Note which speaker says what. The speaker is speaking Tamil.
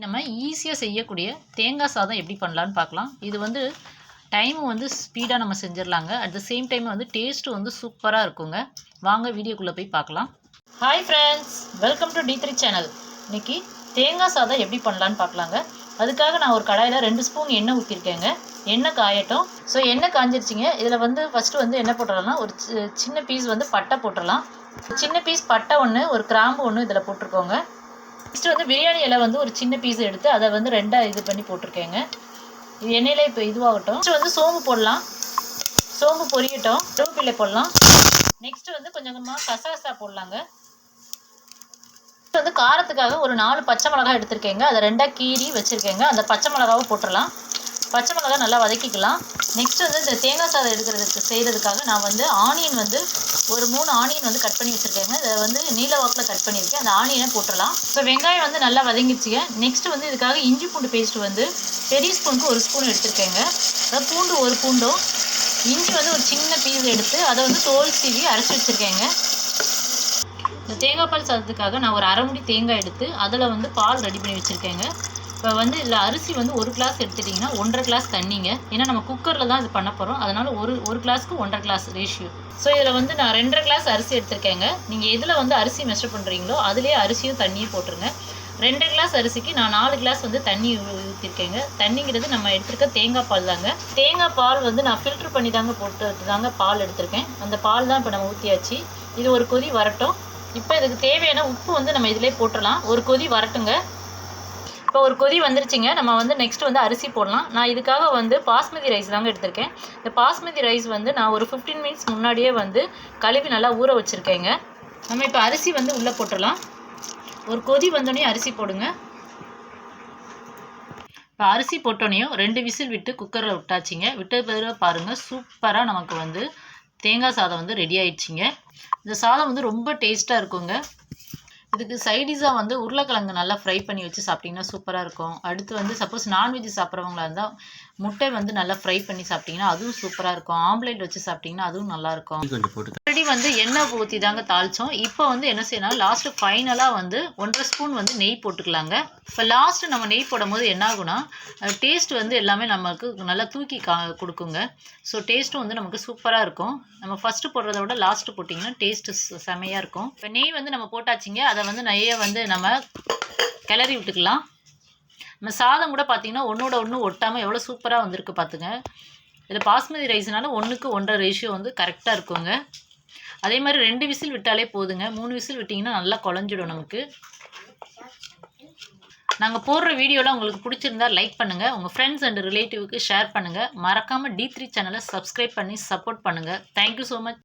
Speaker 1: நம்ம ஈஸியாக செய்யக்கூடிய தேங்காய் சாதம் எப்படி பண்ணலான்னு பார்க்கலாம். இது வந்து டைம் வந்து ஸ்பீடாக நம்ம செஞ்சிடலாங்க. அட் த சேம் டைம் வந்து டேஸ்ட்டு வந்து சூப்பராக இருக்குங்க. வாங்க வீடியோக்குள்ளே போய் பார்க்கலாம். Hi friends, welcome to D3 channel. இன்றைக்கி தேங்காய் சாதம் எப்படி பண்ணலான்னு பார்க்கலாங்க. அதுக்காக நான் ஒரு கடாயில் 2 ஸ்பூன் எண்ணெய் ஊற்றிருக்கேங்க. எண்ணெய் காயட்டும். ஸோ எண்ணெய் காஞ்சிருச்சிங்க. இதில் வந்து ஃபஸ்ட்டு வந்து என்ன போட்டுடலாம்னா ஒரு சின்ன பீஸ் வந்து பட்டை போட்டுடலாம். சின்ன பீஸ் பட்டை ஒன்று, ஒரு கிராம்பு ஒன்று இதில் போட்டிருக்கோங்க. நெக்ஸ்ட்டு வந்து பிரியாணி இலை வந்து ஒரு சின்ன பீஸ் எடுத்து அதை வந்து ரெண்டாக இது பண்ணி போட்டிருக்கேங்க. இது எண்ணெயில் இப்போ இதுவாகட்டும். நெக்ஸ்ட்டு வந்து சோம்பு போடலாம். சோம்பு பொரியட்டும். கருவேப்பிலை போடலாம். நெக்ஸ்ட்டு வந்து கொஞ்சம் கொஞ்சமாக கசகசா போடலாங்க. வந்து காரத்துக்காக ஒரு 4 பச்சை மிளகாய் எடுத்திருக்கேங்க. அதை ரெண்டாக கீறி வச்சுருக்கேங்க. அந்த பச்சை மிளகாவை போட்டுடலாம். பச்சை மிளகாய் நல்லா வதக்கிக்கலாம். நெக்ஸ்ட் வந்து இந்த தேங்காய் சாதம் செய்கிறதுக்காக நான் வந்து ஆனியன் வந்து ஒரு 3 ஆனியன் வந்து கட் பண்ணி வச்சுருக்கேங்க. இதை வந்து நீல வாக்கில் கட் பண்ணியிருக்கேன். அந்த ஆனியனை போட்டுடலாம். ஸோ வெங்காயம் வந்து நல்லா வதங்கிடுச்சுங்க. நெக்ஸ்ட் வந்து இதுக்காக இஞ்சி பூண்டு பேஸ்ட் வந்து பெரிய ஸ்பூனுக்கு 1 ஸ்பூன் எடுத்திருக்கேங்க. அதாவது பூண்டு 1 பூண்டும், இஞ்சி வந்து ஒரு சின்ன பீஸ் எடுத்து அதை வந்து தோல் சீவி அரைச்சி வச்சுருக்கேங்க. இந்த தேங்காய் பால் சாதத்துக்காக நான் ஒரு அரை முடி தேங்காய் எடுத்து அதில் வந்து பால் ரெடி பண்ணி வச்சுருக்கேங்க. இப்போ வந்து இதில் அரிசி வந்து 1 கிளாஸ் எடுத்துட்டிங்கன்னா 1.5 கிளாஸ் தண்ணிங்க. ஏன்னா நம்ம குக்கரில் தான் இது பண்ண போகிறோம். அதனால் ஒரு கிளாஸ்க்கு 1.5 கிளாஸ் ரேஷியோ. ஸோ இதில் வந்து நான் 2.5 கிளாஸ் அரிசி எடுத்திருக்கேங்க. நீங்கள் எதில் வந்து அரிசி மெஷர் பண்ணுறீங்களோ அதிலே அரிசியும் தண்ணியும் போட்டுருங்க. 2.5 கிளாஸ் அரிசிக்கு நான் 4 கிளாஸ் வந்து தண்ணி ஊற்றிருக்கேங்க. தண்ணிங்கிறது நம்ம எடுத்துருக்க தேங்காய் பால் தாங்க. தேங்காய் பால் வந்து நான் ஃபில்ட்ரு பண்ணி தாங்க பால் எடுத்திருக்கேன். அந்த பால் தான் இப்போ நம்ம ஊற்றியாச்சு. இது ஒரு கொதி வரட்டும். இப்போ இதுக்கு தேவையான உப்பு வந்து நம்ம இதிலே போட்டுடலாம். ஒரு கொதி வரட்டுங்க. இப்போ ஒரு கொதி வந்துருச்சுங்க. நம்ம வந்து நெக்ஸ்ட் வந்து அரிசி போடலாம். நான் இதுக்காக வந்து பாஸ்மதி ரைஸ் தாங்க எடுத்திருக்கேன். இந்த பாஸ்மதி ரைஸ் வந்து நான் ஒரு 15 மினிட்ஸ் முன்னாடியே வந்து கழுவி நல்லா ஊற வச்சுருக்கேங்க. நம்ம இப்போ அரிசி வந்து உள்ளே போட்டுடலாம். ஒரு கொதி வந்தோடனே அரிசி போடுங்க. இப்போ அரிசி போட்டோடனையும் 2 விசில் விட்டு குக்கரில் விட்டாச்சிங்க. விட்ட பிறகு பாருங்கள், சூப்பராக நமக்கு வந்து தேங்காய் சாதம் வந்து ரெடி ஆயிடுச்சிங்க. இந்த சாதம் வந்து ரொம்ப டேஸ்ட்டாக இருக்குங்க. இதுக்கு சைடிஷாக வந்து உருளைக்கிழங்கு நல்லா ஃப்ரை பண்ணி வச்சு சாப்பிட்டிங்கன்னா சூப்பராக இருக்கும். அடுத்து வந்து சப்போஸ் நான்வெஜ் சாப்பிட்றவங்களா இருந்தால் முட்டை வந்து நல்லா ஃப்ரை பண்ணி சாப்பிட்டிங்கன்னா அதுவும் சூப்பராக இருக்கும். ஆம்லேட் வச்சு சாப்பிட்டிங்கன்னா அதுவும் நல்லாயிருக்கும். ஆல்ரெடி வந்து எண்ணெய் ஊற்றி தாங்க தாளித்தோம். இப்போ வந்து என்ன செய்யணும், லாஸ்ட்டு ஃபைனலாக வந்து 1.5 ஸ்பூன் வந்து நெய் போட்டுக்கலாங்க. இப்போ லாஸ்ட்டு நம்ம நெய் போடும் போது என்ன ஆகுனா டேஸ்ட் வந்து எல்லாமே நமக்கு நல்லா தூக்கி கொடுக்குங்க. ஸோ டேஸ்ட்டும் வந்து நமக்கு சூப்பராக இருக்கும். நம்ம ஃபஸ்ட்டு போடுறத விட லாஸ்ட்டு போட்டிங்கன்னா டேஸ்ட்டு செமையாக இருக்கும். இப்போ நெய் வந்து நம்ம போட்டாச்சிங்க. அதை வந்து நெய்யை வந்து நம்ம கிளறி விட்டுக்கலாம். நம்ம சாதம் கூட பார்த்திங்கன்னா ஒன்றோட ஒன்று ஒட்டாமல் எவ்வளோ சூப்பராக வந்திருக்கு பார்த்துங்க. இதில் பாஸ்மதி ரைஸ்னால 1க்கு 1.5 ரேஷியோ வந்து கரெக்டாக இருக்குங்க. அதே மாதிரி 2 விசில் விட்டாலே போதுங்க. 3 விசில் விட்டிங்கன்னா நல்லா குழஞ்சிடும் நமக்கு. நாங்கள் போடுற வீடியோலாம் உங்களுக்கு பிடிச்சிருந்தா லைக் பண்ணுங்கள். உங்கள் ஃப்ரெண்ட்ஸ் அண்ட் ரிலேட்டிவ்க்கு ஷேர் பண்ணுங்கள். மறக்காமல் D3 சேனலை சப்ஸ்கிரைப் பண்ணி சப்போர்ட் பண்ணுங்கள். Thank you so much.